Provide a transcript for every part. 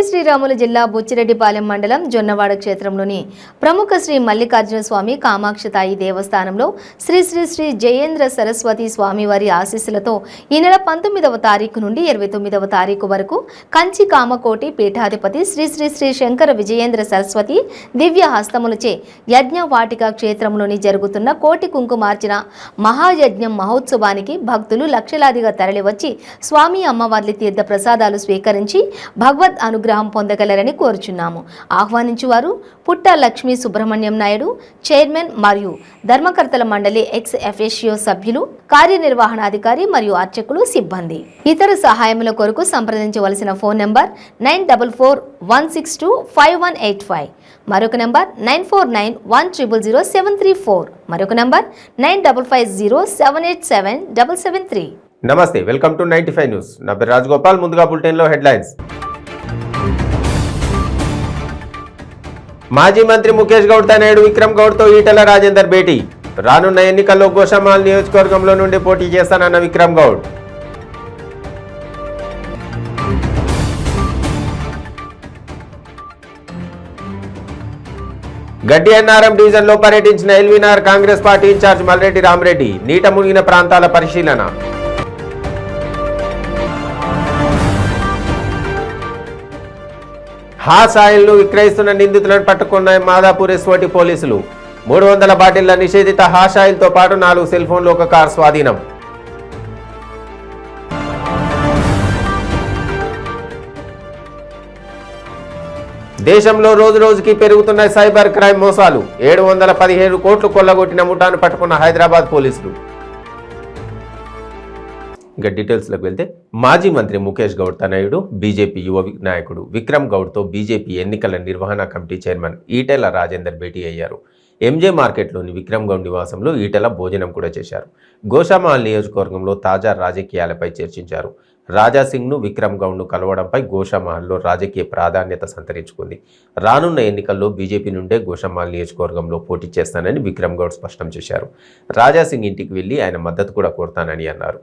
శ్రీరాములు జిల్లా బుచ్చిరెడ్డిపాలెం మండలం జొన్నవాడ క్షేత్రంలోని ప్రముఖ శ్రీ మల్లికార్జున స్వామి కామాక్షతాయి దేవస్థానంలో శ్రీ శ్రీ శ్రీ జయేంద్ర సరస్వతి స్వామివారి ఆశీస్సులతో ఈ నెల 19వ తారీఖు నుండి 29వ తారీఖు వరకు కంచి కామకోటి పీఠాధిపతి శ్రీ శ్రీ శ్రీ శంకర విజయేంద్ర సరస్వతి దివ్య హస్తములచే యజ్ఞవాటిక క్షేత్రంలోని జరుగుతున్న కోటి కుంకుమార్చన మహాయజ్ఞం మహోత్సవానికి భక్తులు లక్షలాదిగా తరలివచ్చి స్వామి అమ్మవార్ల తీర్థ ప్రసాదాలు స్వీకరించి భగవద్ అనుగ్రహం పొందగలరని కోరుచున్నాము. ఆహ్వానించువారు పుట్ట లక్ష్మీ సుబ్రహ్మణ్యం నాయుడు, చైర్మన్ మరియు ధర్మకర్తల మండలి ఎక్స్ ఎఫ్ఎషియో సభ్యులు, కార్యనిర్వహణాధికారి మరియు అర్చకులు, సిబ్బంది. ఇతర సహాయముల కొరకు సంప్రదించవలసిన ఫోన్ నంబర్ 9441625185, మరొక నంబర్ 9491000734, మరొక నంబర్ 9550787773. నమస్తే, వెల్కమ్ టు 95 న్యూస్. నా పేరు రాజగోపాల్. ముందుగా బులెటిన్లో హెడ్లైన్స్. మాజీ మంత్రి ముఖేష్ గౌడ్ తనయుడు విక్రమ్ గౌడ్తో ఈటెల రాజేందర్ భేటీ. రానున్న ఎన్నికల్లో గోషామాల్ నియోజకవర్గంలో నుండి పోటీ చేస్తానన్న విక్రమ్ గౌడ్. గడ్డి అన్నారం డివిజన్లో పర్యటించిన ఎల్వీనగర్ కాంగ్రెస్ పార్టీ ఇన్ఛార్జ్ మల్రెడ్డి రామరెడ్డి నీట మునిగిన ప్రాంతాల పరిశీలన. హాస్ ఆయిల్ను విక్రయిస్తున్న నిందితులను పట్టుకున్న మాదాపూర్ ఎస్ఓటి పోలీసులు. 300 బాటిళ్ల నిషేధిత హాష్ ఆయిల్తో పాటు 4 సెల్ ఫోన్లు, ఒక కార్ స్వాధీనం. దేశంలో రోజురోజుకి పెరుగుతున్న సైబర్ క్రైమ్ మోసాలు. 717 కోట్లు కొల్లగొట్టిన ముఠాను పట్టుకున్న హైదరాబాద్ పోలీసులు. ఇంకా డీటెయిల్స్లోకి వెళ్తే, మాజీ మంత్రి ముఖేష్ గౌడ్ తనయుడు బీజేపీ యువ నాయకుడు విక్రమ్ గౌడ్తో బీజేపీ ఎన్నికల నిర్వహణ కమిటీ చైర్మన్ ఈటెల రాజేందర్ భేటీ అయ్యారు. ఎంజే మార్కెట్లోని విక్రమ్ గౌడ్ నివాసంలో ఈటెల భోజనం కూడా చేశారు. గోషామాల్ నియోజకవర్గంలో తాజా రాజకీయాలపై చర్చించారు. రాజాసింగ్ను, విక్రమ్ గౌడ్ను కలవడంపై గోషామాల్లో రాజకీయ ప్రాధాన్యత సంతరించుకుంది. రానున్న ఎన్నికల్లో బీజేపీ నుండే గోషామాల్ నియోజకవర్గంలో పోటీ చేస్తానని విక్రమ్ గౌడ్ స్పష్టం చేశారు. రాజాసింగ్ ఇంటికి వెళ్లి ఆయన మద్దతు కూడా కోరుతానని అన్నారు.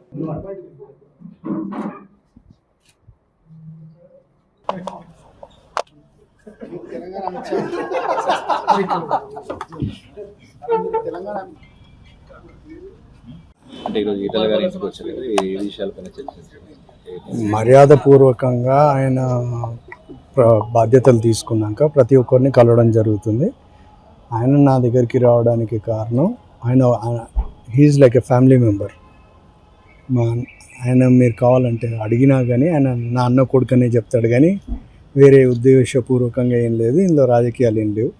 మర్యాదపూర్వకంగా ఆయన బాధ్యతలు తీసుకున్నాక ప్రతి ఒక్కరిని కలవడం జరుగుతుంది. ఆయన నా దగ్గరికి రావడానికి కారణం, he's like a family member. ఆయన మీరు కావాలంటే అడిగినా కానీ ఆయన నా అన్న కొడుకనే చెప్తాడు, కానీ వేరే ఉద్దేశపూర్వకంగా ఏం లేదు, ఇందులో రాజకీయాలు ఏం లేవు.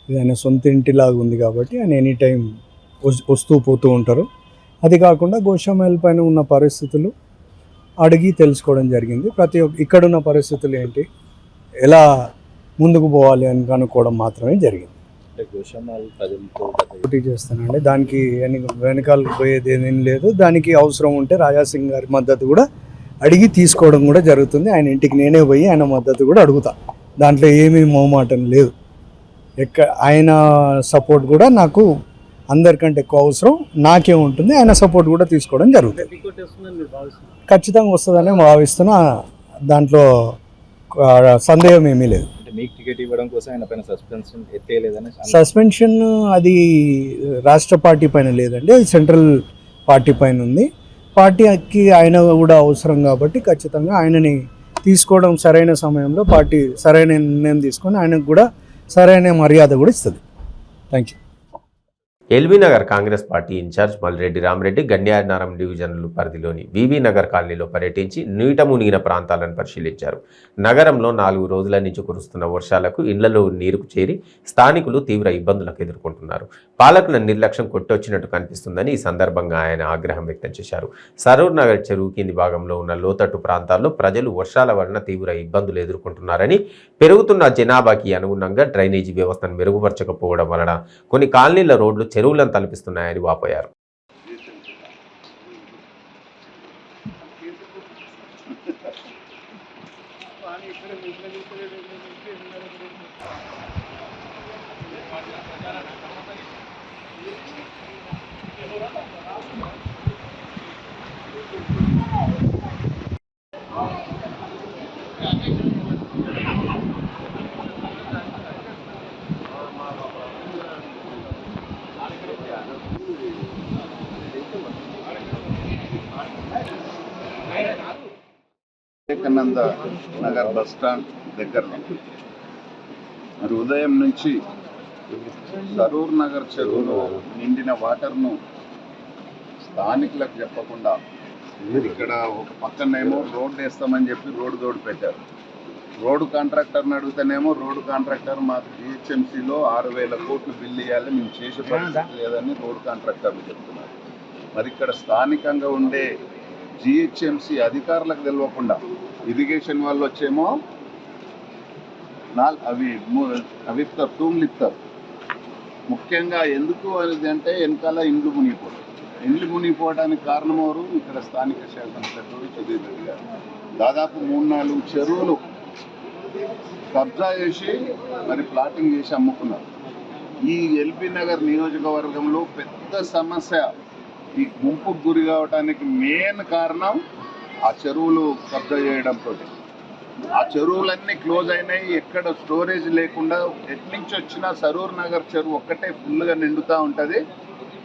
ఇది ఆయన సొంత ఇంటిలాగా ఉంది కాబట్టి ఆయన ఎనీ టైం వస్తూ పోతూ ఉంటారు. అది కాకుండా గోషామాల్ పైన ఉన్న పరిస్థితులు అడిగి తెలుసుకోవడం జరిగింది. ఇక్కడున్న పరిస్థితులు ఏంటి, ఎలా ముందుకు పోవాలి అని కనుక్కోవడం మాత్రమే జరిగింది. పోటీ చేస్తానండి, దానికి వెనకాలకు పోయేది ఏమేం లేదు. దానికి అవసరం ఉంటే రాజాసింగ్ గారి మద్దతు కూడా అడిగి తీసుకోవడం కూడా జరుగుతుంది. ఆయన ఇంటికి నేనే పోయి ఆయన మద్దతు కూడా అడుగుతా. దాంట్లో ఏమీ మొహమాటం లేదు. ఆయన సపోర్ట్ కూడా నాకు అందరికంటే ఎక్కువ అవసరం నాకే ఉంటుంది. ఆయన సపోర్ట్ కూడా తీసుకోవడం జరుగుతుంది. ఖచ్చితంగా వస్తుందని భావిస్తున్నా, దాంట్లో సందేహం ఏమీ లేదు. సస్పెన్షన్ అది రాష్ట్ర పార్టీ పైన లేదండి, అది సెంట్రల్ పార్టీ పైన ఉంది. పార్టీకి ఆయన కూడా అవసరం కాబట్టి ఖచ్చితంగా ఆయనని తీసుకోవడం సరైన సమయంలో పార్టీ సరైన నిర్ణయం తీసుకొని ఆయనకు కూడా సరైన మర్యాద కూడా ఇస్తుంది. Thank you. LB Nagar Congress party incharge Malreddy Ramareddy Gandyanaram డివిజన్లు పరిధిలోని వీవీ నగర్ కాలనీలో పర్యటించి నీట మునిగిన ప్రాంతాలను పరిశీలించారు. నగరంలో 4 రోజుల నుంచి కురుస్తున్న వర్షాలకు ఇళ్లలో నీరుకు చేరి స్థానికులు తీవ్ర ఇబ్బందులకు ఎదుర్కొంటున్నారు. పాలకుల నిర్లక్ష్యం కొట్టొచ్చినట్టు కనిపిస్తుందని ఈ సందర్భంగా ఆయన ఆగ్రహం వ్యక్తం చేశారు. సరూర్ నగర్ చెరువు కింది భాగంలో ఉన్న లోతట్టు ప్రాంతాల్లో ప్రజలు వర్షాల వలన తీవ్ర ఇబ్బందులు ఎదుర్కొంటున్నారని, పెరుగుతున్న జనాభాకి అనుగుణంగా డ్రైనేజీ వ్యవస్థను మెరుగుపరచకపోవడం వలన కొన్ని కాలనీల రోడ్లు చెరువులను తలపిస్తున్నాయని వాపోయారు. వివేకానంద నగర్ బస్ స్టాండ్ దగ్గరలో మరి ఉదయం నుంచి సరూర్ నగర్ చెరువులో నిండిన వాటర్ను స్థానికులకు చెప్పకుండా ఇక్కడ ఒక పక్కనేమో రోడ్డు వేస్తామని చెప్పి రోడ్డు తోడు పెట్టారు. రోడ్డు కాంట్రాక్టర్ని అడిగితేనేమో రోడ్డు కాంట్రాక్టర్ మాకు జిహెచ్ఎంసీలో 6,000 కోట్లు బిల్లు ఇవ్వాలి, మేము చేసే పరిస్థితి లేదని రోడ్డు కాంట్రాక్టర్లు చెప్తున్నారు. మరి ఇక్కడ స్థానికంగా ఉండే జిహెచ్ఎంసీ అధికారులకు తెలియకుండా ఇరిగేషన్ వాళ్ళు వచ్చేమో అవి తూములు ఇస్తారు. ముఖ్యంగా ఎందుకు అనేది అంటే వెనకాల ఇండ్లు మునిగిపోవడానికి కారణం ఎవరు? ఇక్కడ స్థానిక శాసనసభ్యుడు సుధీర్ రెడ్డి గారు దాదాపు 3-4 చెరువులు కబ్జా చేసి మరి ప్లాటింగ్ చేసి అమ్ముకున్నారు. ఈ ఎల్బీ నగర్ నియోజకవర్గంలో పెద్ద సమస్య ఈ గుంపుకు గురి కావడానికి మెయిన్ కారణం ఆ చెరువులు కబ్జా చేయడంతో. ఆ చెరువులన్నీ క్లోజ్ అయినాయి, ఎక్కడ స్టోరేజ్ లేకుండా ఎట్నుంచి వచ్చినా సరూర్ నగర్ చెరువు ఒక్కటే ఫుల్గా నిండుతూ ఉంటుంది.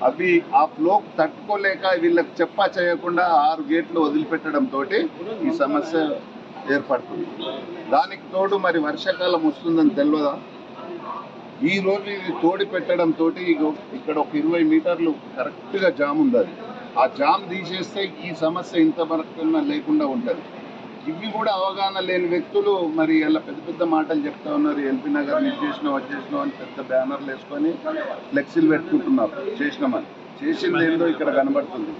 అవి ఆ ఫ్లోక్ తట్టుకోలేక వీళ్ళకి చెప్పా చేయకుండా 6 గేట్లు వదిలిపెట్టడంతో ఈ సమస్య ఏర్పడుతుంది. దానికి తోడు మరి వర్షాకాలం వస్తుందని తెలియదా? ఈ రోజు ఇది తోడి పెట్టడంతో ఇక్కడ ఒక 20 మీటర్లు కరెక్ట్గా జామ్ ఉంది. ఆ జామ్ తీసేస్తే ఈ సమస్య ఇంతవరకు లేకుండా ఉంటుంది. ఇవి కూడా అవగాహన లేని వ్యక్తులు మరి ఇలా పెద్ద పెద్ద మాటలు చెప్తా ఉన్నారు. ఎల్బీ నగర్ ఇది చేసినాం అది చేసినాం అని పెద్ద బ్యానర్లు వేసుకొని ఫ్లెక్సీలు పెట్టుకుంటున్నారు. చేసినామని చేసింది ఏందో ఇక్కడ కనబడుతుంది.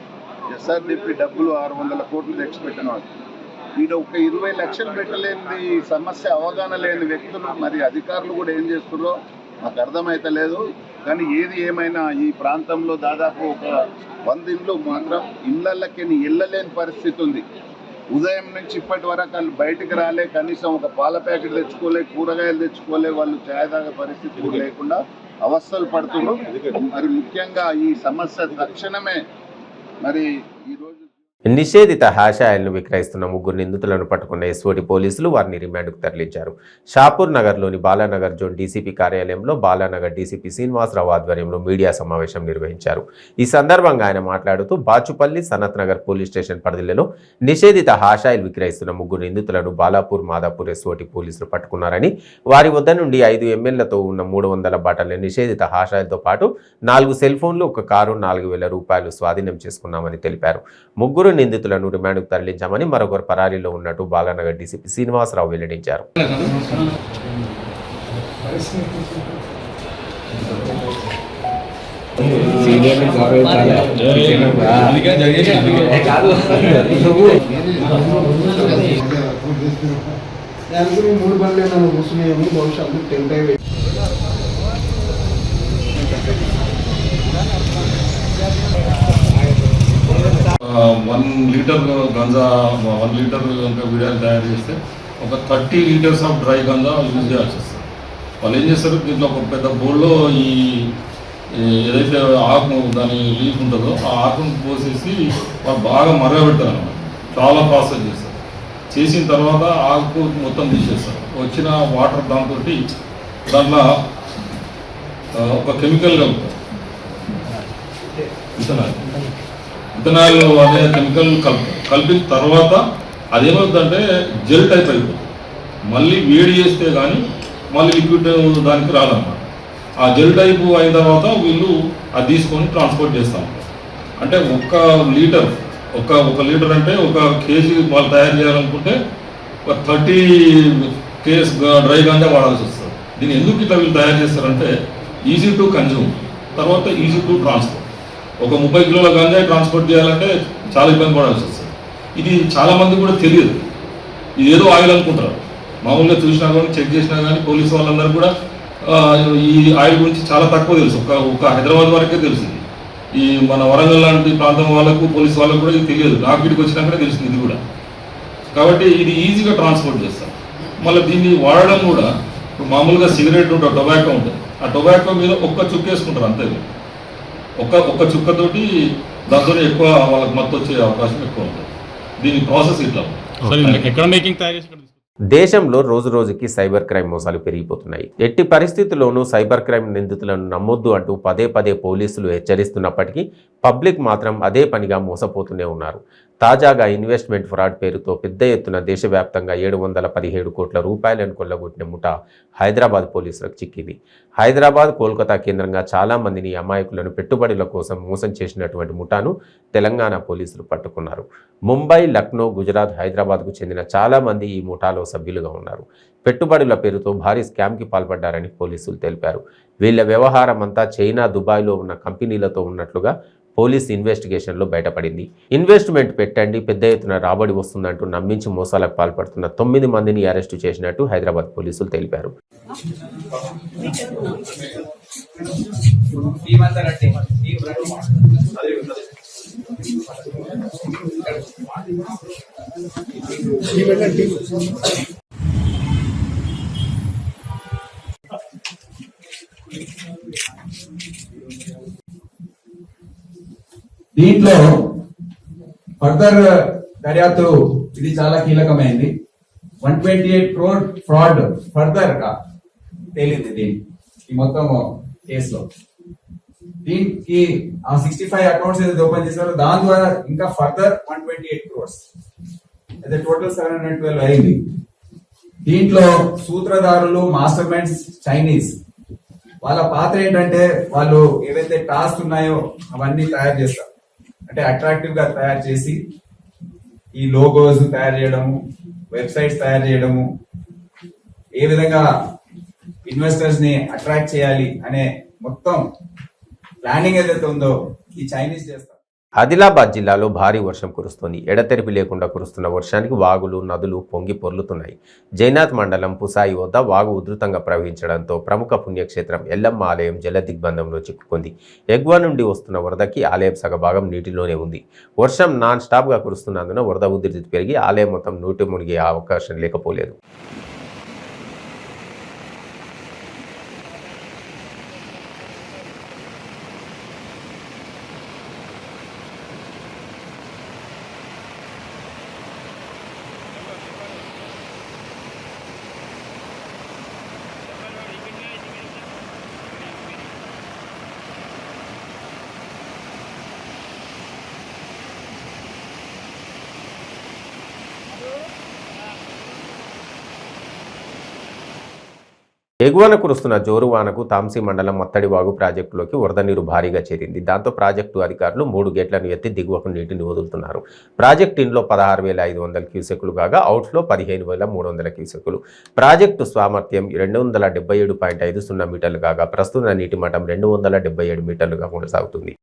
ఎస్ఆర్డిపి డబ్బులు 600 కోట్లు తెచ్చిపెట్టిన వాళ్ళు వీడు ఒక 20 లక్షలు పెట్టలేని సమస్య అవగాహన లేని వ్యక్తులు మరి అధికారులు కూడా ఏం చేస్తున్నారో నాకు అర్థమైతలేదు. కానీ ఏది ఏమైనా ఈ ప్రాంతంలో దాదాపు ఒక 100 ఇండ్లు మాత్రం ఇళ్లకి వెళ్ళలేని పరిస్థితి ఉంది. ఉదయం నుంచి ఇప్పటి వరకు వాళ్ళు బయటకు రాలే, కనీసం ఒక పాల ప్యాకెట్ తెచ్చుకోలే, కూరగాయలు తెచ్చుకోలే, వాళ్ళు ఛాయ్ తాగే పరిస్థితి లేకుండా అవస్థలు పడుతున్నారు. మరి ముఖ్యంగా ఈ సమస్య తక్షణమే మరి ఈరోజు నిషేధిత హాషాయాలను విక్రయిస్తున్న 3 నిందితులను పట్టుకున్న ఎస్ఓటి పోలీసులు వారిని రిమాండ్కు తరలించారు. షాపూర్ నగర్లోని బాలానగర్ జోన్ డీసీపీ కార్యాలయంలో బాలానగర్ డీసీపీ శ్రీనివాసరావు ఆధ్వర్యంలో మీడియా సమావేశం నిర్వహించారు. ఈ సందర్భంగా ఆయన మాట్లాడుతూ బాచుపల్లి సనత్ నగర్ పోలీస్ స్టేషన్ పరిధిలో నిషేధిత హాషాయిలు విక్రయిస్తున్న 3 నిందితులను బాలాపూర్ మాదాపూర్ ఎస్ఓటి పోలీసులు పట్టుకున్నారని, వారి వద్ద నుండి 5 ఎంఎల్లతో ఉన్న 300 బాటల నిషేధిత హాషాయిలతో పాటు 4 సెల్ ఫోన్లు, ఒక కారు, 4,000 రూపాయలు స్వాధీనం చేసుకున్నామని తెలిపారు. 3 నిందితులను రిమాండ్కు తరలించామని, మరొకరు పరారీలో ఉన్నట్టు బాలానగర్ డీసీపీ శ్రీనివాసరావు వెల్లడించారు. వన్ లీటర్ గంజా 1 లీటర్ ఇంకా విడాలు తయారు చేస్తే ఒక 30 litres of dry ganja use చేయాల్సి వస్తుంది. వాళ్ళు ఏం చేస్తారు, దీంట్లో ఒక పెద్ద బోర్డులో ఈ ఏదైతే ఆకు దాని లీఫ్ ఉంటుందో ఆ ఆకును పోసేసి వాళ్ళు బాగా మరగబెడతారు అన్నమాట. చాలా ప్రాసెస్ చేస్తారు. చేసిన తర్వాత ఆకు మొత్తం తీసేస్తారు. వచ్చిన వాటర్ దాంతో దాంట్లో ఒక కెమికల్ కలుపుతారు, ఇథనాల్ అనే కెమికల్ కలిపిన తర్వాత అదేమవుతుందంటే జెల్ టైప్ అయిపోతుంది. మళ్ళీ వేడి చేస్తే కానీ మళ్ళీ లిక్విడ్ దానికి రాదన్నమాట. ఆ జెల్ టైపు అయిన తర్వాత వీళ్ళు అది తీసుకొని ట్రాన్స్పోర్ట్ చేస్తాం. అంటే 1 లీటర్ ఒక లీటర్ అంటే 1 కేజీ వాళ్ళు తయారు చేయాలనుకుంటే ఒక 30 కేస్ డ్రై గంజా వాడాల్సి వస్తుంది. దీన్ని ఎందుకు ఇట్లా వీళ్ళు తయారు చేస్తారంటే ఈజీ టు కన్జ్యూమ్, తర్వాత ఈజీ టు ట్రాన్స్పోర్ట్. ఒక 30 కిలోల గంజాయి ట్రాన్స్పోర్ట్ చేయాలంటే చాలా ఇబ్బంది పడాల్సి వస్తుంది. ఇది చాలామంది కూడా తెలియదు. ఇది ఏదో ఆయిల్ అనుకుంటారు. మామూలుగా చూసినా కానీ చెక్ చేసినా కానీ పోలీసు వాళ్ళందరూ కూడా ఈ ఆయిల్ గురించి చాలా తక్కువ తెలుసు. ఒక హైదరాబాద్ వరకే తెలిసింది. ఈ మన వరంగల్ లాంటి ప్రాంతం వాళ్ళకు పోలీసు వాళ్ళకు కూడా ఇది తెలియదు. నాకు ఇక్కడికి వచ్చినాకనే తెలిసింది ఇది కూడా. కాబట్టి ఇది ఈజీగా ట్రాన్స్పోర్ట్ చేస్తారు. మళ్ళీ దీన్ని వాడడం కూడా ఇప్పుడు మామూలుగా సిగరెట్ ఉంటుంది, టొబాకో ఉంటుంది. ఆ టొబాకో మీద 1 చుక్క వేసుకుంటారు అంతే. ఒక్క చుక్కతోటి దాంతో ఎక్కువ వాళ్ళకి మత్తు వచ్చే అవకాశం ఎక్కువ ఉంటుంది. దీని ప్రాసెస్ ఇట్లా. ఎక్కడ మేకింగ్ తయారు చేసి దేశంలో రోజురోజుకి సైబర్ క్రైమ్ మోసాలు పెరిగిపోతున్నాయి. ఎట్టి పరిస్థితుల్లోనూ సైబర్ క్రైమ్ నిందితులను నమ్మొద్దు అంటూ పదే పదే పోలీసులు హెచ్చరిస్తున్నప్పటికీ పబ్లిక్ మాత్రం అదే పనిగా మోసపోతూనే ఉన్నారు. తాజాగా ఇన్వెస్ట్మెంట్ ఫ్రాడ్ పేరుతో పెద్ద ఎత్తున దేశవ్యాప్తంగా 717 కోట్ల రూపాయలను కొల్లగొట్టిన ముఠా హైదరాబాద్ పోలీసులకు చిక్కింది. హైదరాబాద్, కోల్కతా కేంద్రంగా చాలా మందిని అమాయకులను పెట్టుబడుల కోసం మోసం చేసినటువంటి ముఠాను తెలంగాణ పోలీసులు పట్టుకున్నారు. ముంబై, లక్నో, గుజరాత్, హైదరాబాద్కు చెందిన చాలా మంది ఈ ముఠాలో సభ్యులుగా ఉన్నారు. పెట్టుబడుల పేరుతో భారీ స్కామ్కి పాల్పడ్డారని పోలీసులు తెలిపారు. వీళ్ల వ్యవహారం అంతా చైనా, దుబాయ్లో ఉన్న కంపెనీలతో ఉన్నట్లుగా పోలీస్ ఇన్వెస్టిగేషన్లో బయటపడింది. ఇన్వెస్ట్మెంట్ పెట్టండి, పెద్ద ఎత్తున రాబడి వస్తుందంటూ నమ్మించి మోసాలకు పాల్పడుతున్న 9 మందిని అరెస్టు చేసినట్టు హైదరాబాద్ పోలీసులు తెలిపారు. దీంట్లో ఫర్దర్ దర్యాప్తు ఇది చాలా కీలకమైంది. 128 crore ఫ్రాడ్ ఫర్దర్ గా తేలింది ఈ మొత్తం కేసులో. దీనికి ఆ 65 అకౌంట్స్ ఏదైతే ఓపెన్ చేశారో దాని ద్వారా ఇంకా ఫర్దర్ 128 crores అయితే టోటల్ 712 అయింది. దీంట్లో సూత్రధారులు, మాస్టర్ మైండ్స్ చైనీస్. వాళ్ళ పాత్ర ఏంటంటే వాళ్ళు ఏవైతే టాస్క్ ఉన్నాయో అవన్నీ తయారు చేస్తారు. అంటే అట్రాక్టివ్ గా తయారు చేసి ఈ లోగోస్ తయారు చేయడము, వెబ్సైట్స్ తయారు చేయడము, ఏ విధంగా ఇన్వెస్టర్స్ ని అట్రాక్ట్ చేయాలి అనే మొత్తం ప్లానింగ్ ఏదైతే ఉందో ఈ చైనీస్ చేస్తారు. ఆదిలాబాద్ జిల్లాలో భారీ వర్షం కురుస్తోంది. ఎడతెరిపి లేకుండా కురుస్తున్న వర్షానికి వాగులు, నదులు పొంగి పొర్లుతున్నాయి. జైనాథ్ మండలం పుసాయి వద్ద వాగు ఉధృతంగా ప్రవహించడంతో ప్రముఖ పుణ్యక్షేత్రం ఎల్లమ్మ ఆలయం జల దిగ్బంధంలో చిక్కుకుంది. ఎగువ నుండి వస్తున్న వరదకి ఆలయం సగభాగం నీటిలోనే ఉంది. వర్షం నాన్ స్టాప్గా కురుస్తున్నందున వరద ఉధృతి పెరిగి ఆలయం మొత్తం నీటి మునిగే అవకాశం లేకపోలేదు. ఎగువన కురుస్తున్న జోరువానకు తాంసీ మండలం మత్తడివాగు ప్రాజెక్టులోకి వరద నీరు భారీగా చేరింది. దాంతో ప్రాజెక్టు అధికారులు 3 గేట్లను ఎత్తి దిగువకు నీటిని వదులుతున్నారు. ప్రాజెక్టు ఇన్లో 16,500 క్యూసెక్కులు కాగా అవుట్లో 15,300 క్యూసెక్కులు. ప్రాజెక్టు సామర్థ్యం 277.50 మీటర్లు కాగా ప్రస్తుత నీటి మట్టం 277 మీటర్లుగా కొనసాగుతుంది.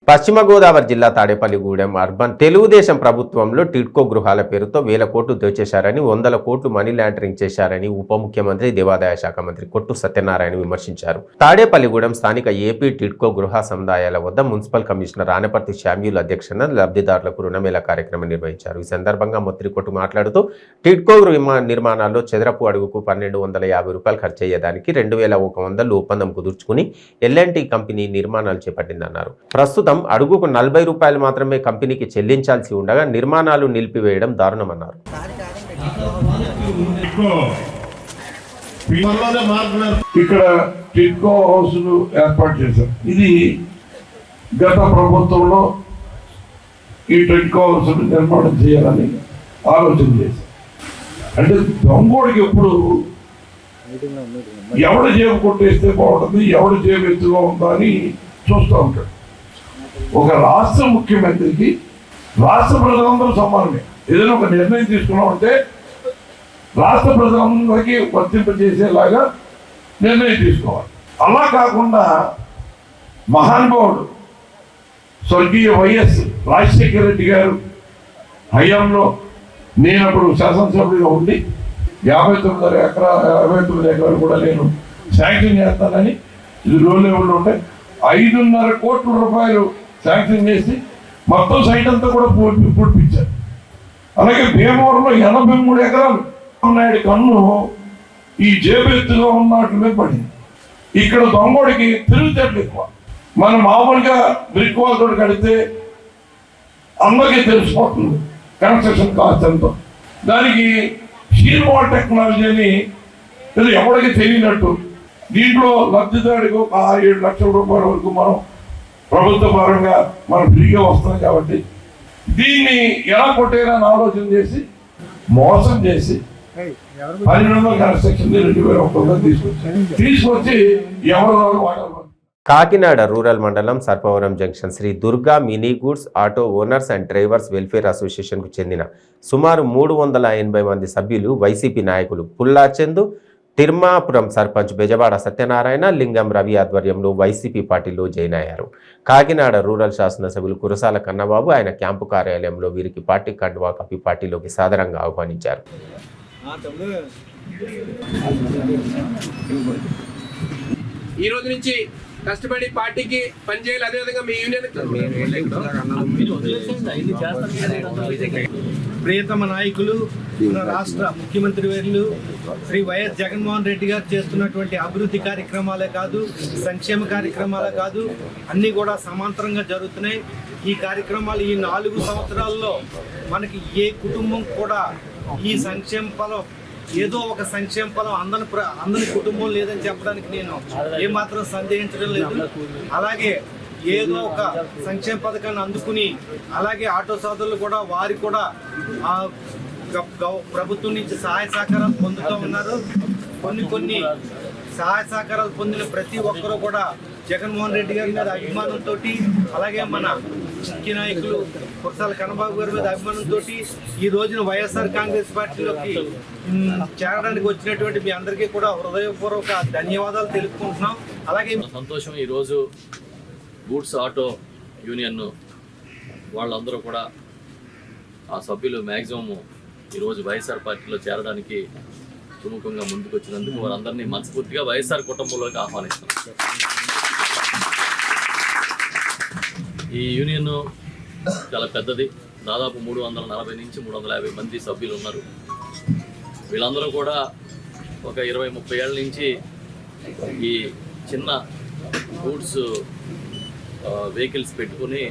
పశ్చిమ గోదావరి జిల్లా తాడేపల్లిగూడెం అర్బన్ తెలుగుదేశం ప్రభుత్వంలో టిడ్కో గృహాల పేరుతో 1000 కోట్లు దోచేశారని, 100 కోట్లు మనీ లాండరింగ్ చేశారని ఉప ముఖ్యమంత్రి, దేవాదాయ శాఖ మంత్రి కొట్టు సత్యనారాయణ విమర్శించారు. తాడేపల్లిగూడెం స్థానిక ఏపీ టిడ్కో గృహ సముదాయాల వద్ద మున్సిపల్ కమిషనర్ ఆనపర్తి శామ్యూల్ అధ్యక్షతన లబ్ధిదారులకు రుణమేళ కార్యక్రమం నిర్వహించారు. ఈ సందర్భంగా మంత్రి కొట్టు మాట్లాడుతూ టిడ్కో నిర్మాణాల్లో చదరపు అడుగుకు 1,250 రూపాయలు ఖర్చు అయ్యేదానికి 2,100 ఒప్పందం కుదుర్చుకుని ఎల్ఎన్టీ కంపెనీ నిర్మాణాలు చేపట్టిందన్నారు. ప్రస్తుతం అడుగుకు 40 రూపాయలు మాత్రమే కంపెనీకి చెల్లించాల్సి ఉండగా నిర్మాణాలు నిలిపివేయడం దారుణమన్నారు. ఇక్కడ టిడ్కో హౌస్లు ఏర్పాటు చేశారు. ఇది గత ప్రభుత్వంలో ఈ టిడ్కో హౌస్ నిర్మాణం చేయాలని ఆలోచన చేశారు. అంటే దొంగోడికి ఎప్పుడు ఎవడు జేబు కొట్టేస్తే బాగుంటుంది, ఎవడు జేబు ఎత్తుగా ఉందా అని చూస్తూ ఉంటాడు. ఒక రాష్ట్ర ముఖ్యమంత్రికి రాష్ట్ర ప్రజలందరూ సమానమే. ఏదైనా ఒక నిర్ణయం తీసుకున్నామంటే రాష్ట్ర ప్రజలందరికీ వర్తింపజేసేలాగా నిర్ణయం తీసుకోవాలి. అలా కాకుండా మహానుభావుడు స్వర్గీయ వైఎస్ రాజశేఖర రెడ్డి గారు హయాంలో నేనప్పుడు శాసనసభ్యుడిగా ఉండి 59 ఎకరాలు కూడా నేను శాంక్షన్ చేస్తానని ఇది లో లెవెల్లో ఉంటే 5.5 కోట్ల రూపాయలు శాంక్షన్ చేసి మొత్తం సైట్ అంతా కూడా పూడ్పించారు. అలాగే భీమవరంలో 83 ఎకరాలు నాయుడు కన్ను ఈ జేబెత్తుగా ఉన్నట్ల మీద పడింది. ఇక్కడ దొంగోడికి తిరుగుతేట్లు ఎక్కువ. మనం మామూలుగా బ్రిక్ వాల్ తోటి కడితే అందరికీ తెలిసిపోతుంది కన్స్ట్రక్షన్ కాస్ట్ ఎంతో. దానికి షీర్ వాల్ టెక్నాలజీ అని ఇది ఎవరికి తెలియనట్టు దీంట్లో లబ్ధిదారికి ఒక 6-7 లక్షల రూపాయల వరకు మనం ప్రభుత్వ పరంగా మనం ఫ్రీగా వస్తున్నాం. కాబట్టి దీన్ని ఎలా కొట్టేయాలని ఆలోచన చేసి మోసం చేసి 1200 కన్స్ట్రక్షన్ 2001 తీసుకొచ్చి ఎవరు వాడాలి. కాకినాడ రూరల్ మండలం Sarpavaram junction Sri Durga mini goods auto owners and drivers welfare అసోసియేషన్కు చెందిన సుమారు 380 మంది సభ్యులు వైసీపీ నాయకులు పుల్లా చందు, తిర్మాపురం సర్పంచ్ బెజవాడ సత్యనారాయణ, లింగం రవి ఆధ్వర్యంలో వైసీపీ పార్టీలో జాయిన్ అయ్యారు. కాకినాడ రూరల్ శాసనసభ్యులు కురసాల కన్నబాబు ఆయన క్యాంపు కార్యాలయంలో వీరికి పార్టీ కండువా కప్పి పార్టీలోకి సాదరంగా ఆహ్వానించారు. ఈ రోజు నుంచి కష్టపడి పార్టీకి పనిచేయాలి. అదేవిధంగా మీ యూనియన్ ప్రియతమ నాయకులు మన రాష్ట్ర ముఖ్యమంత్రి వర్యులు శ్రీ వైఎస్ జగన్మోహన్ రెడ్డి గారు చేస్తున్నటువంటి అభివృద్ధి కార్యక్రమాలే కాదు, సంక్షేమ కార్యక్రమాలే కాదు, అన్నీ కూడా సమాంతరంగా జరుగుతున్నాయి. ఈ కార్యక్రమాలు ఈ 4 సంవత్సరాల్లో మనకి ఏ కుటుంబం కూడా ఈ సంక్షేమ ఫలం ఏదో ఒక సంక్షేమ ఫలం అందరి కుటుంబం లేదని చెప్పడానికి నేను ఏమాత్రం సందేహించడం లేదు. అలాగే ఏదో ఒక సంక్షేమ పథకాన్ని అందుకుని అలాగే ఆటో సోదరులు కూడా వారి కూడా ప్రభుత్వం నుంచి సహాయ సహకారాలు పొందుతూ ఉన్నారు. కొన్ని సహాయ సహకారాలు పొందిన ప్రతి ఒక్కరూ కూడా జగన్మోహన్ రెడ్డి గారి మీద అభిమానంతో, అలాగే మన ముఖ్య నాయకులు కురసాల కన్నబాబు గారి మీద అభిమానంతో ఈ రోజున వైఎస్ఆర్ కాంగ్రెస్ పార్టీలోకి చేరడానికి వచ్చినటువంటి మీ అందరికీ కూడా హృదయపూర్వక ధన్యవాదాలు తెలుపుకుంటున్నాం. అలాగే సంతోషం, ఈరోజు గూడ్స్ ఆటో యూనియన్ వాళ్ళందరూ కూడా ఆ సభ్యులు మ్యాక్సిమం ఈరోజు వైఎస్ఆర్ పార్టీలో చేరడానికి సుముఖంగా ముందుకు వచ్చినందుకు వారందరినీ మనస్ఫూర్తిగా వైఎస్ఆర్ కుటుంబంలోకి ఆహ్వానిస్తున్నాం. ఈ యూనియన్ చాలా పెద్దది, దాదాపు 340 నుంచి 350 మంది సభ్యులు ఉన్నారు. వీళ్ళందరూ కూడా ఒక 20-30 ఏళ్ళ నుంచి ఈ చిన్న గూడ్స్ వెహికల్స్ పెట్టుకుని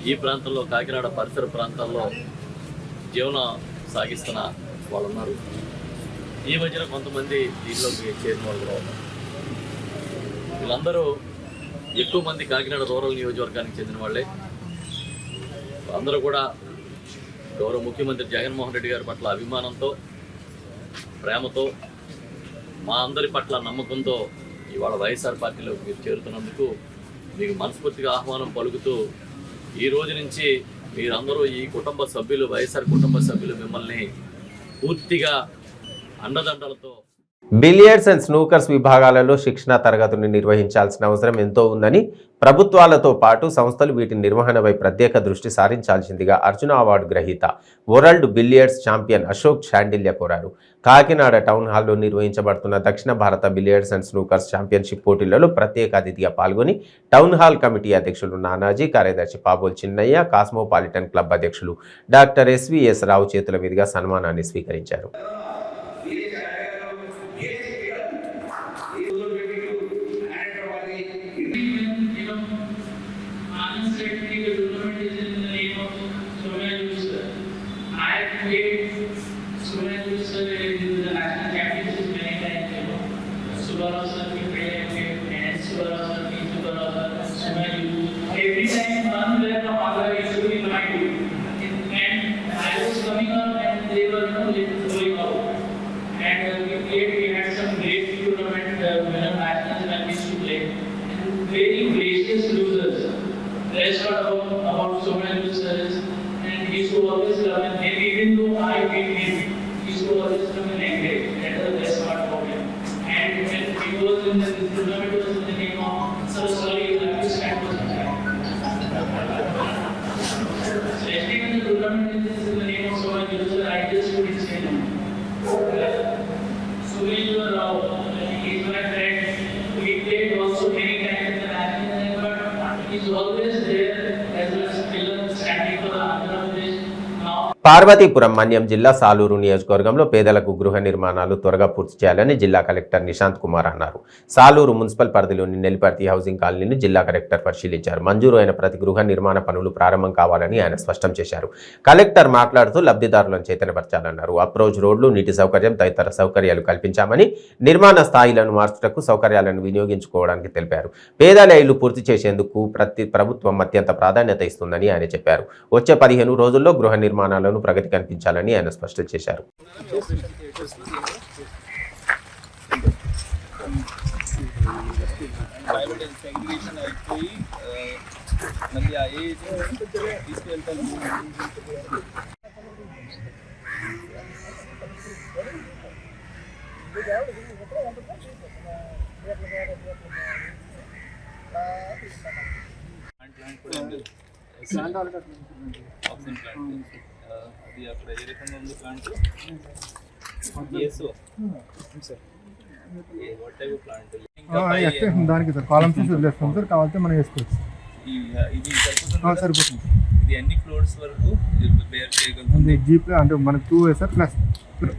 ఈ ప్రాంతంలో కాకినాడ పరిసర ప్రాంతాల్లో జీవనం సాగిస్తున్న వాళ్ళు ఉన్నారు. ఈ మధ్యన కొంతమంది దీనిలోకి చేరిన వాళ్ళు కూడా ఉన్నారు. వీళ్ళందరూ ఎక్కువ మంది కాకినాడ రూరల్ నియోజకవర్గానికి చెందిన వాళ్ళే. అందరూ కూడా గౌరవ ముఖ్యమంత్రి జగన్మోహన్ రెడ్డి గారి పట్ల అభిమానంతో, ప్రేమతో, మా అందరి పట్ల నమ్మకంతో ఇవాళ వైఎస్ఆర్ పార్టీలోకి మీరు చేరుతున్నందుకు మీకు మనస్ఫూర్తిగా ఆహ్వానం పలుకుతూ ఈ రోజు నుంచి మీరందరూ ఈ కుటుంబ సభ్యులు, వైఎస్ఆర్ కుటుంబ సభ్యులు మిమ్మల్ని పూర్తిగా అండదండలతో బిలియర్డ్స్ అండ్ స్నూకర్స్ విభాగాలలో శిక్షణా తరగతులను నిర్వహించాల్సిన అవసరం ఎంతో ఉందని, ప్రభుత్వాలతో పాటు సంస్థలు వీటి నిర్వహణపై ప్రత్యేక దృష్టి సారించాల్సిందిగా అర్జున అవార్డు గ్రహీత world billiards champion Ashok Shandilya కోరారు. కాకినాడ టౌన్ హాల్లో నిర్వహించబడుతున్న దక్షిణ భారత బిలియర్డ్స్ అండ్ స్నూకర్స్ ఛాంపియన్షిప్ పోటీలలో ప్రత్యేక అతిథిగా పాల్గొని టౌన్ హాల్ కమిటీ అధ్యక్షులు నానాజీ, కార్యదర్శి పాబోల్ చిన్నయ్య, కాస్మోపాలిటన్ క్లబ్ అధ్యక్షులు డాక్టర్ ఎస్విఎస్ రావు చేతుల మీదుగా సన్మానాన్ని స్వీకరించారు. He's always there as a pillar Parvathipuram Manyam జిల్లా సాలూరు నియోజకవర్గంలో పేదలకు గృహ నిర్మాణాలు త్వరగా పూర్తి చేయాలని జిల్లా కలెక్టర్ నిశాంత్ కుమార్ అన్నారు. సాలూరు మున్సిపల్ పరిధిలోని నెల్లిపర్తి హౌసింగ్ కాలనీని జిల్లా కలెక్టర్ పరిశీలించారు. మంజూరు అయిన ప్రతి గృహ నిర్మాణ పనులు ప్రారంభం కావాలని ఆయన స్పష్టం చేశారు. కలెక్టర్ మాట్లాడుతూ లబ్ధిదారులను చైతన్యపరచాలన్నారు. అప్రోచ్ రోడ్లు, నీటి సౌకర్యం తదితర సౌకర్యాలు కల్పించామని, నిర్మాణ స్థాయిలను మార్చుటకు సౌకర్యాలను వినియోగించుకోవడానికి తెలిపారు. పేదల ఇళ్లు పూర్తి చేసేందుకు ప్రభుత్వం అత్యంత ప్రాధాన్యత ఇస్తుందని ఆయన చెప్పారు. వచ్చే 15 రోజుల్లో గృహ నిర్మాణాలను ప్రగతి కనిపించాలని ఆయన స్పష్టం చేశారు. అది అక్కడ ఏ రకంగా ఉంది ప్లాంట్ దానికి సార్ కాలమ్స్ వదిలేస్తాం సార్, కావాలంటే మనం వేసుకోవచ్చు. ఇది సరిపోతుంది. ఇది ఎన్ని ఫ్లోర్స్ వరకు బేర్ చేయగలుగుతుంది? జీప్ అంటే మనకు 2 సార్ ప్లస్ 2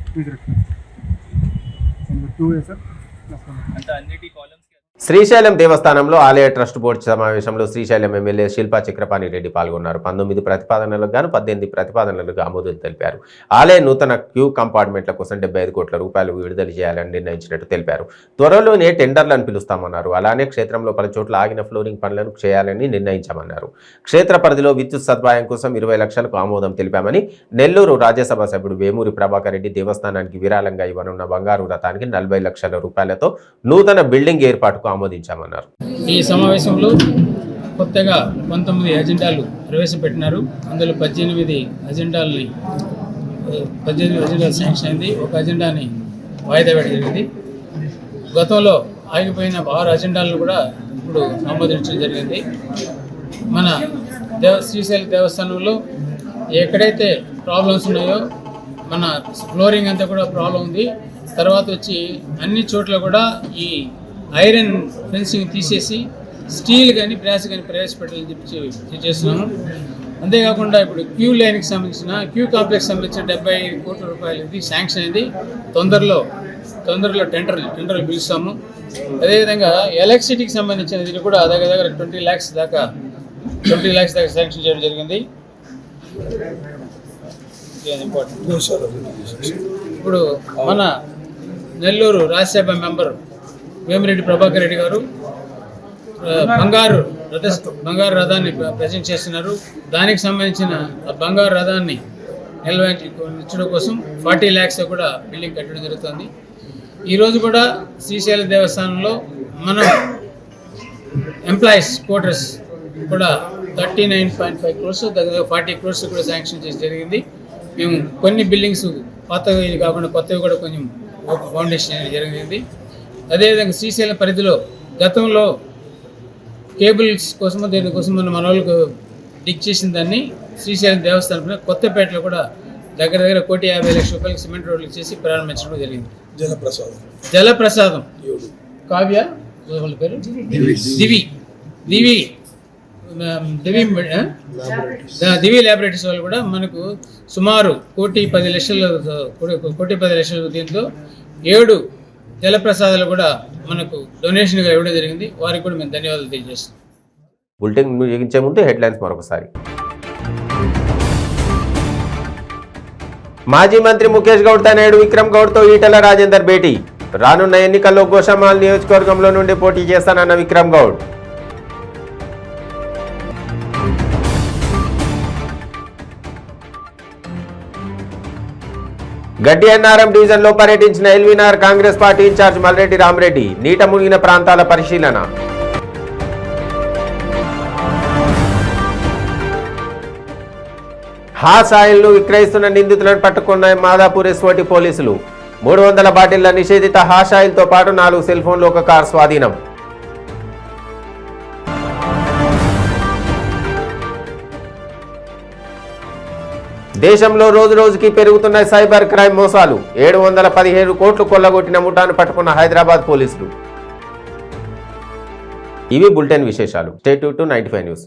సార్ ప్లస్ అంటే అన్నిటి కాలమ్స్. శ్రీశైలం దేవస్థానంలో ఆలయ ట్రస్ట్ బోర్డు సమావేశంలో శ్రీశైలం ఎమ్మెల్యే శిల్పా చక్రపాణి రెడ్డి పాల్గొన్నారు. 19 ప్రతిపాదనలకు గాను 18 ప్రతిపాదనలకు ఆమోదం తెలిపారు. ఆలయ నూతన క్యూ కంపార్ట్మెంట్ల కోసం 75 కోట్ల రూపాయలు విడుదల చేయాలని నిర్ణయించినట్టు తెలిపారు. త్వరలోనే టెండర్లను పిలుస్తామన్నారు. అలానే క్షేత్రంలో పలు చోట్ల ఆగిన ఫ్లోరింగ్ పనులను చేయాలని నిర్ణయించామన్నారు. క్షేత్ర పరిధిలో విద్యుత్ సదుపాయం కోసం 20 లక్షలకు ఆమోదం తెలిపామని, నెల్లూరు రాజ్యసభ సభ్యుడు వేమూరి ప్రభాకర్ రెడ్డి దేవస్థానానికి విరాళంగా ఇవ్వనున్న బంగారు రథానికి 40 లక్షల రూపాయలతో నూతన బిల్డింగ్ ఏర్పాటుకు ఆమోదించామన్నారు. ఈ సమావేశంలో కొత్తగా 19 ఎజెండాలు ప్రవేశపెట్టినారు. అందులో 18 ఎజెండాలు శాంక్షన్ అయింది. ఒక ఎజెండాని వాయిదా వేయడం జరిగింది. గతంలో ఆగిపోయిన 6 ఎజెండాలను కూడా ఇప్పుడు ఆమోదించడం జరిగింది. మన శ్రీశైలం దేవస్థానంలో ఎక్కడైతే ప్రాబ్లమ్స్ ఉన్నాయో, మన ఫ్లోరింగ్ అంతా కూడా ప్రాబ్లం ఉంది. తర్వాత వచ్చి అన్ని చోట్ల కూడా ఈ ఐరన్ ఫెన్సింగ్ తీసేసి స్టీల్ కానీ బ్రాస్ కానీ ప్రవేశపెట్టాలని చెప్పి చేస్తున్నాము. అంతేకాకుండా ఇప్పుడు క్యూ లైన్కి సంబంధించిన క్యూ కాంప్లెక్స్ సంబంధించిన 75 కోట్ల రూపాయలు ఇది శాంక్షన్ అయింది. తొందరలో టెండర్లు పిలుస్తాము. అదేవిధంగా ఎలక్ట్రిసిటీకి సంబంధించిన ఇది కూడా దగ్గర 20 lakhs దాకా శాంక్షన్ చేయడం జరిగింది. ఇప్పుడు మన నెల్లూరు రాజ్యసభ మెంబర్ వేమిరెడ్డి ప్రభాకర్ రెడ్డి గారు బంగారు రథాన్ని ప్రజెంట్ చేస్తున్నారు. దానికి సంబంధించిన బంగారు రథాన్ని నిల్వహించడం కోసం 40 lakhs కూడా బిల్డింగ్ కట్టడం జరుగుతుంది. ఈరోజు కూడా శ్రీశైలం దేవస్థానంలో మనం ఎంప్లాయీస్ క్వార్టర్స్ కూడా 39.5 crores దగ్గర 40 crores కూడా శాంక్షన్ చేసి జరిగింది. మేము కొన్ని బిల్డింగ్స్ పాతవి కాకుండా కొత్తవి కూడా కొంచెం ఫౌండేషన్ జరిగింది. అదేవిధంగా శ్రీశైలం పరిధిలో గతంలో కేబుల్స్ కోసమో దేనికోసం మన వాళ్ళకు డిగ్ చేసిన దాన్ని శ్రీశైలం దేవస్థానం కొత్తపేటలో కూడా దగ్గర 1,50,00,000 రూపాయలకి సిమెంట్ రోడ్లు చేసి ప్రారంభించడం జరిగింది. జలప్రసాదం కావ్య వాళ్ళ పేరు దివి ల్యాబొరేటరీస్ వాళ్ళు కూడా మనకు సుమారు 1,10,00,000 దీంతో 7 జలప్రసాదాలు కూడా మనకు డొనేషన్గా ఇవ్వడం జరిగింది. వారికి కూడా మేము ధన్యవాదాలు తెలియజేస్తాం. బులెటిన్ ముగించే ముందు హెడ్లైన్స్ మరొకసారి. మాజీ మంత్రి ముఖేష్ గౌడ్ తనయుడు విక్రమ్ గౌడ్తో ఈటెల రాజేందర్ భేటీ. రానున్న ఎన్నికల్లో గోషామాల్ నియోజకవర్గంలో నుండి పోటీ చేస్తానన్న విక్రమ్ గౌడ్. గడ్డి అన్నారం డివిజన్లో పర్యటించిన ఎల్వీనగర్ కాంగ్రెస్ పార్టీ ఇన్ఛార్జ్ మల్రెడ్డి రామరెడ్డి. నీట మునిగిన ప్రాంతాల పరిశీలన. హాస్ ఆయిల్ను విక్రయిస్తున్న నిందితులను పట్టుకున్న మాదాపూర్ ఎస్ఓటి పోలీసులు. 300 బాటిళ్ల నిషేధిత హాష్ ఆయిల్తో పాటు 4 సెల్ ఫోన్లు, ఒక కారు స్వాధీనం. దేశంలో రోజురోజుకి పెరుగుతున్న సైబర్ క్రైమ్ మోసాలు. 717 కోట్లు కొల్లగొట్టిన ముఠాను పట్టుకున్న హైదరాబాద్ పోలీసులు. ఇవి బులెటిన్ విశేషాలు. Stay tune to 95 news.